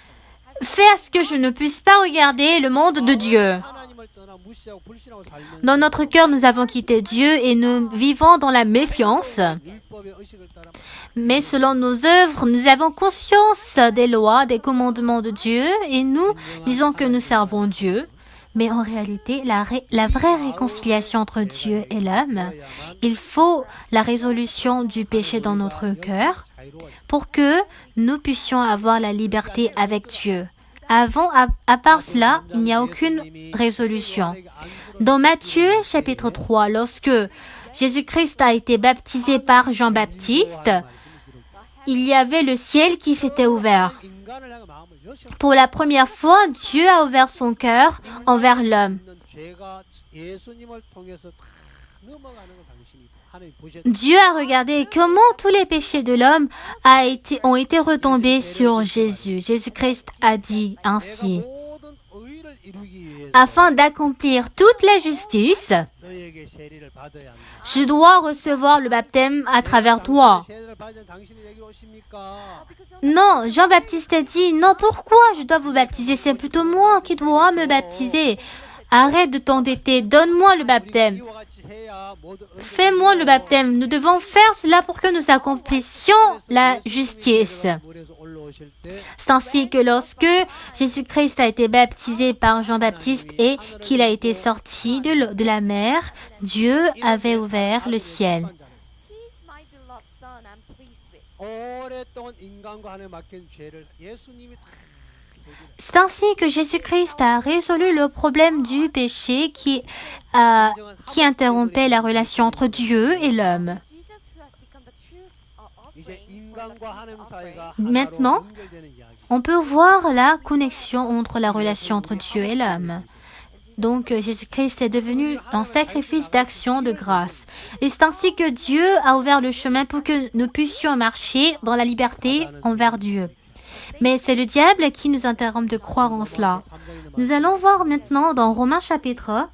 fait à ce que je ne puisse pas regarder le monde de Dieu. 하나님을 떠나 무시하고 불신하고 살면서 Dans notre cœur, nous avons quitté Dieu et nous vivons dans la méfiance. 율법의 의식을 따라 Mais selon nos œuvres, nous avons conscience des lois, des commandements de Dieu et nous disons que nous servons Dieu. Mais en réalité, la vraie réconciliation entre Dieu et l'homme, il faut la résolution du péché dans notre cœur pour que nous puissions avoir la liberté avec Dieu. Avant, à part cela, il n'y a aucune résolution. Dans Matthieu chapitre 3, lorsque Jésus-Christ a été baptisé par Jean-Baptiste, il y avait le ciel qui s'était ouvert. 인간을 향해 마음을 여셨 Pour la première fois, Dieu a ouvert son cœur envers l'homme. 있는 죄가 예수님을 통해서 다 넘어가는 걸 당신이 하나님 보셨 Dieu a regardé comment tous les péchés de l'homme ont été retombés sur Jésus. Jésus-Christ a dit ainsi, 모든 의를 이루기 위해서 afin d'accomplir toute la justice, 너에게 세례를 받아야 한다. je dois recevoir le baptême à travers toi. 세례를 받은 당신이 내게 오십니까? Non, Jean-Baptiste a dit, non, pourquoi je dois vous baptiser? C'est plutôt moi qui dois me baptiser. Arrête de t'endetter, donne-moi le baptême. 이와 같이 해야 모든 의를 Fais-moi le baptême. Nous devons faire cela pour que nous accomplissions la justice. 물에서 올라오실 때 C'est ainsi que lorsque Jésus-Christ a été baptisé par Jean-Baptiste et qu'il a été sorti de la mer, Dieu avait ouvert le ciel. He's my beloved son I'm pleased with. 오랫동안 인간과 하나님 맡긴 죄를 예수님이 다 C'est ainsi que Jésus-Christ a résolu le problème du péché qui interrompait la relation entre Dieu et l'homme. Jesus who has become the truth 이제 offering 인간과 하나님 사이가 Maintenant, 하나로 연결되는 이야기. on peut voir la connexion entre la relation entre Dieu et l'homme. Donc Jésus-Christ est devenu un sacrifice d'action de grâce. Et c'est ainsi que Dieu a ouvert le chemin pour que nous puissions marcher dans la liberté envers Dieu. Mais c'est le diable qui nous interrompt de croire en cela. Nous allons voir maintenant dans Romains chapitre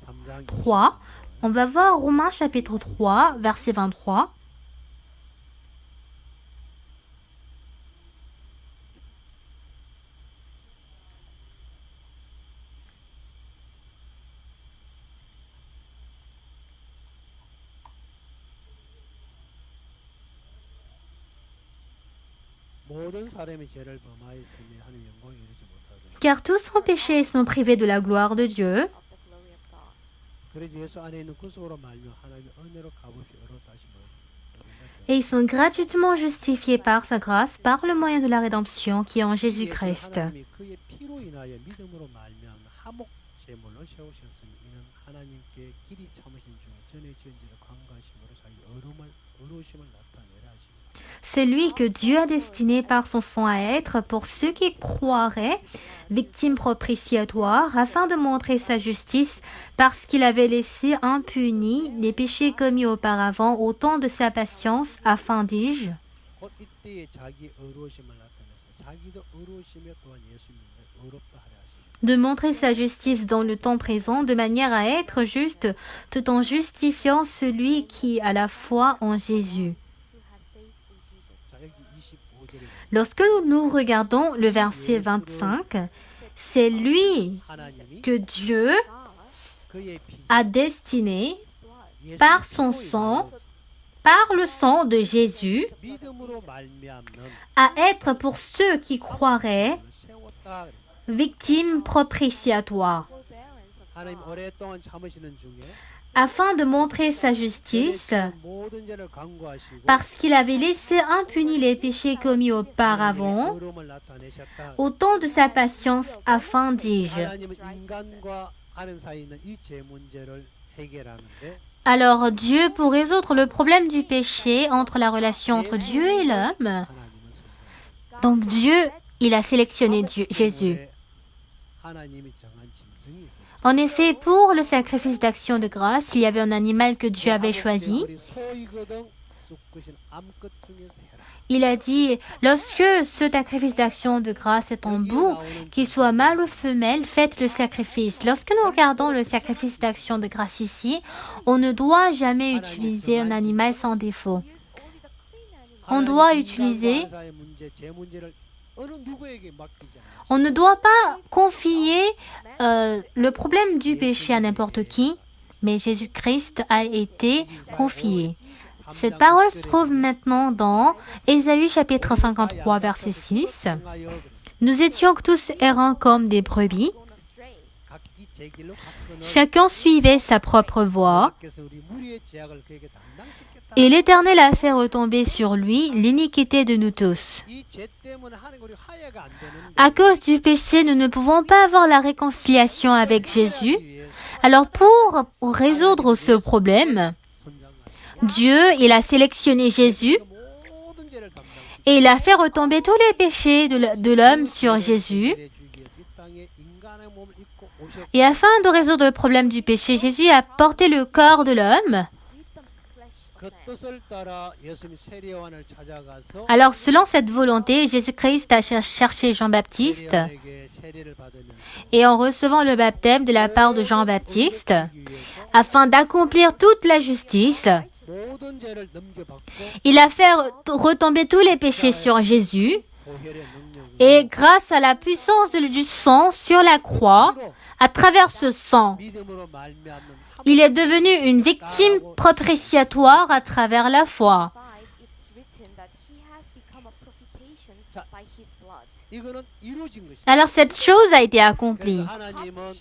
3. On va voir Romains chapitre 3, verset 23. 모든 사람이 죄를 범하였으니 하나님 영광에 이르지 못하더라. Car tous ont péché et sont privés de la gloire de Dieu. of the glory of God. 그래서 예수 안에 있는 구속으로 말며 하나님의 은혜로 값없이 얻었다시면 Et ils sont gratuitement justifiés par sa grâce, par le moyen de la rédemption qui est en Jésus-Christ. 하나님이 그의 피로 인하여 믿음으로 말미암아 화목 제물로 세우셨으니 이는 하나님께 길이 참으신 중 전에 지은 죄를 강구하심으로 자기 의로우심을 나타내라 하십니다. C'est lui que Dieu a destiné par son sang à être pour ceux qui croiraient, victime propitiatoire, afin de montrer sa justice, parce qu'il avait laissé impunis les péchés commis auparavant au temps de sa patience, afin, dis-je, 곧 이때에 자기 의로우심을 나타내서 자기도 의로우시며 또한 예수님을 의롭다 하려 하시니 de montrer sa justice dans le temps présent, de manière à être juste, tout en justifiant celui qui a la foi en Jésus. who has faith in Jesus. 자, 여기 25절에 Lorsque nous regardons le verset 25, c'est lui 하나님이 que Dieu 그의 피 a destiné 예수 par son 그리스도의 sang, par le sang de Jésus, 믿음으로 말미암는 à être pour ceux qui croiraient 세웠다 그랬어요. victimes propitiatoires, Forbearance of 하나님 오랫동안 참으시는 중에 afin de montrer sa justice, 모든 죄를 강구하시고 parce qu'il avait laissé impunis les péchés commis auparavant, 의로움을 나타내셨다. au temps de sa patience, afin, dis-je. 하나님은 인간과 하나님 사이에 있는 이 죄 문제를 해결하는데 Alors Dieu, pour résoudre le problème du péché entre la relation entre Dieu et l'homme, 하나님은 선택하셨다. donc Dieu, il a sélectionné Jésus. 하나님이 정한 짐승이 있어요. En effet, pour le sacrifice d'action de grâce, il y avait un animal que Dieu avait choisi. 우리 소이거든 쑥구신 암컷 중에서 해라. Il a dit, lorsque ce sacrifice d'action de grâce est en bout, qu'il soit mâle ou femelle, faites le sacrifice. Lorsque nous regardons le sacrifice d'action de grâce ici, on ne doit jamais utiliser un animal sans défaut. On doit utiliser, 하나님 인간과 하나님 사이의 문제, 죄 문제를 어느 누구에게 맡기지 않아요. on ne doit pas confier le problème du péché à n'importe qui, mais Jésus-Christ a été confié. Cette parole se trouve maintenant dans Ésaïe chapitre 53, verset 6. Nous étions tous errants comme des brebis. gone astray. 각기 제 길로 가꾸는 Chacun suivait sa propre voie, 하나님께서 우리 무리의 죄악을 그에게 담당시켰다. et l'Éternel a fait retomber sur lui l'iniquité de nous tous. 이 죄 때문에 하나님 우리 화해가 안 되는데 À cause du péché, nous ne pouvons pas avoir la réconciliation avec Jésus. 위해 Alors pour résoudre ce problème, 선장하시고 Dieu, il a sélectionné Jésus 모든 죄를 담당시켜 et il a fait retomber tous les péchés de l'homme sur Jésus. 주기 위해서 이 땅에 인간의 몸을 입고 오셨고 Et afin de résoudre le problème du péché, Jésus a porté le corps de l'homme. With the flesh 그 of man. 뜻을 따라 예수님이 세례요한을 찾아가서 Alors selon cette volonté, Jésus-Christ a cherché Jean-Baptiste 세례요한에게 세례를 받으면서 et en recevant le baptême de la part de Jean-Baptiste, afin d'accomplir toute la justice, 모든 죄를 넘겨받고 il a fait retomber tous les péchés sur Jésus 보혈의 능력으로 et grâce à la puissance du sang sur la croix, à travers ce sang, 믿음으로 말미암는 il est devenu une victime propitiatoire à travers la foi. 5, it's written that he has become a propitiation by his blood. 이거는 이루어진 것이죠. Alors cette chose a été accomplie. 그래서 하나님은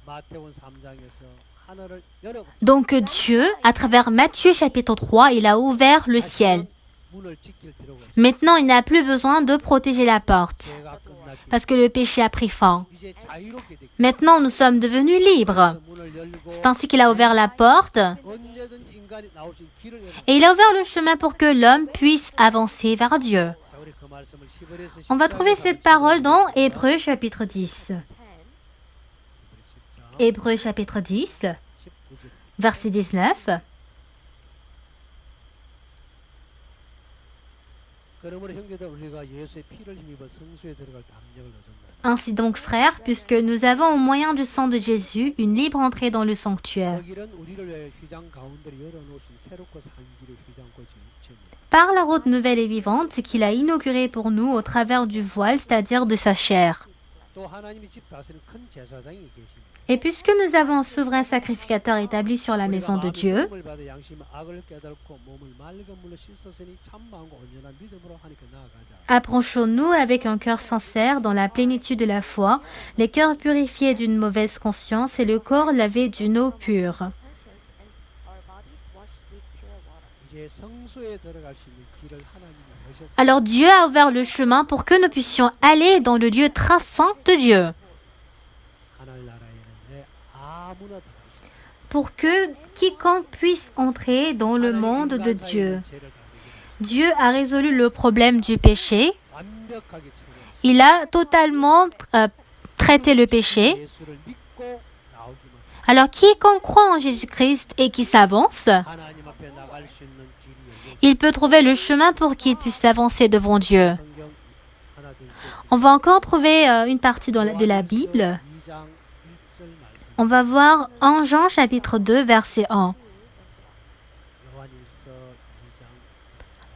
마태복음 3장에서 하늘을 열어 Donc Dieu, à travers Matthieu chapitre 3, il a ouvert le ciel. 문을 지킬 필요가 없어요. Maintenant, il n'a plus besoin de protéger la porte, 죄가 끝났기 parce que le péché a pris fin. 이제 자유롭게 되기 Maintenant, nous sommes devenus libres. 문을 열고 C'est ainsi qu'il a ouvert la porte 언제든지 인간이 나올 수 있는 길을 열어. et il a ouvert le chemin pour que l'homme puisse avancer vers Dieu. 자, 우리 그 말씀을 히브리서 On va trouver cette parole dans Hébreux chapitre 10. 10. Hébreux chapitre 10, 19절. verset 19. 그러므로 형제들 우리가 예수의 피를 힘입어 성소에 들어갈 담력을 얻었나니 Ainsi donc, frères, puisque nous avons au moyen du sang de Jésus une libre entrée dans le sanctuaire, 그 길은 우리를 위하여 휘장 가운데를 열어놓으신 새롭고 산 길을 휘장고 지으니 par la route nouvelle et vivante qu'il a inaugurée pour nous au travers du voile, c'est-à-dire de sa chair. 또 하나님이 집 다스리는 큰 제사장이 계십니다. Et puisque nous avons un souverain sacrificateur établi sur la maison de Dieu, 우리가 마음의 받아 양심의 악을 깨닫고 몸을 맑은 물로 씻었으니 참 마음과 온전한 믿음으로 하나님께 나아가자. approchons-nous avec un cœur sincère dans la plénitude de la foi, les cœurs purifiés d'une mauvaise conscience et le corps lavé d'une eau pure. Conscience and our bodies washed with pure water. 이제 성소에 들어갈 수 있는 길을 하나님이 여셨습니다. Alors Dieu a ouvert le chemin pour que nous puissions aller dans le lieu très saint de Dieu, 하늘나라에는 아무나 들어갈 수 있습니다. pour que quiconque puisse entrer dans le monde de Dieu. Dieu a résolu le problème du péché. 완벽하게 처리했어요. Il a totalement traité le péché. 예수를 믿고 나오기만 Alors, quiconque croit en Jésus-Christ et qui s'avance, 하나님 앞에 나갈 수 있는 길이 열려. il peut trouver le chemin pour qu'il puisse avancer devant Dieu. 성경 하나 더 읽겠습니다. On va encore trouver une partie de la Bible. 2장 1절 말씀. On va voir en Jean chapitre 2, verset 1. 요한일서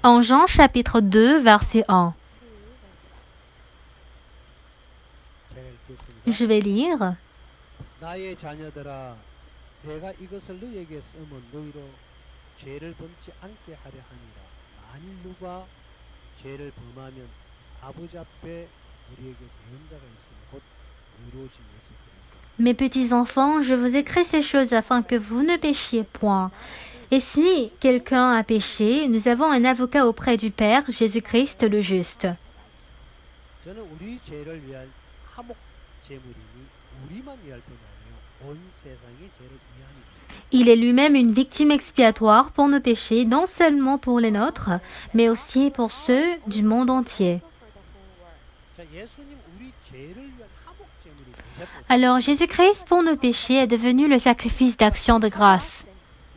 2장 En Jean chapitre 2, verset 1. 제가 읽겠습니다. Je vais lire. 나의 자녀들아 내가 이것을 너희에게 쓰면 너희로 죄를 범치 않게 하려 하니라. 만일 누가 죄를 범하면 아버지 앞에 우리에게 대언자가 있으니 곧 의로우신 예수 그리스도. Mes petits enfants, je vous écris ces choses afin que vous ne péchiez point. Et si quelqu'un a péché, nous avons un avocat auprès du Père, Jésus-Christ le juste. 저는 우리 죄를 위한 화목 제물이니 우리만 위할 뿐 아니요 온 세상의 죄를 위함이라. Il est lui-même une victime expiatoire pour nos péchés, non seulement pour les nôtres, mais aussi pour ceux du monde entier. 자, 예수님 우리 죄를 위한 화목 제물이 되셨고 Alors Jésus-Christ pour nos péchés est devenu le sacrifice d'action de grâce.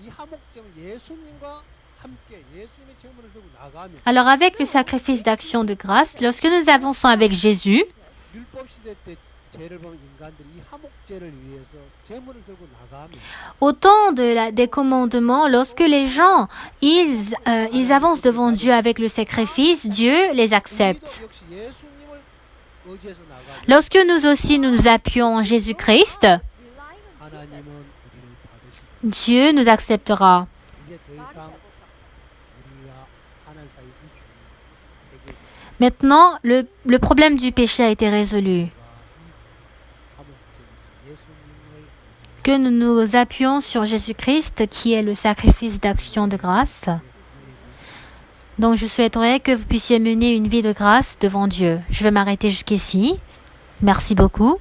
이 화목 제물 예수님과 함께 예수님의 제물을 들고 나가면 Alors avec le sacrifice d'action de grâce, lorsque nous avançons avec Jésus, 율법 시대 때 죄를 범한 인간들이 이 화목 제를 위해서 제물을 들고 나가면 au temps des commandements, lorsque les gens ils avancent devant Dieu avec le sacrifice, Dieu les accepte. 우리도 역시 예수님을 의지해서 나가면 Lorsque nous aussi nous appuyons en Jésus-Christ, 하나님은 우리를 받으시고 Dieu nous acceptera. 이제 더 이상 우리가 하나님 사이 이 죄는 해결되지 Maintenant, le problème du péché a été résolu. 화목 제물 예수님을 의지해서 Que nous nous appuyons sur Jésus-Christ qui est le sacrifice d'action de grâce. Donc je souhaiterais que vous puissiez mener une vie de grâce devant Dieu. Je vais m'arrêter jusqu'ici. Merci beaucoup.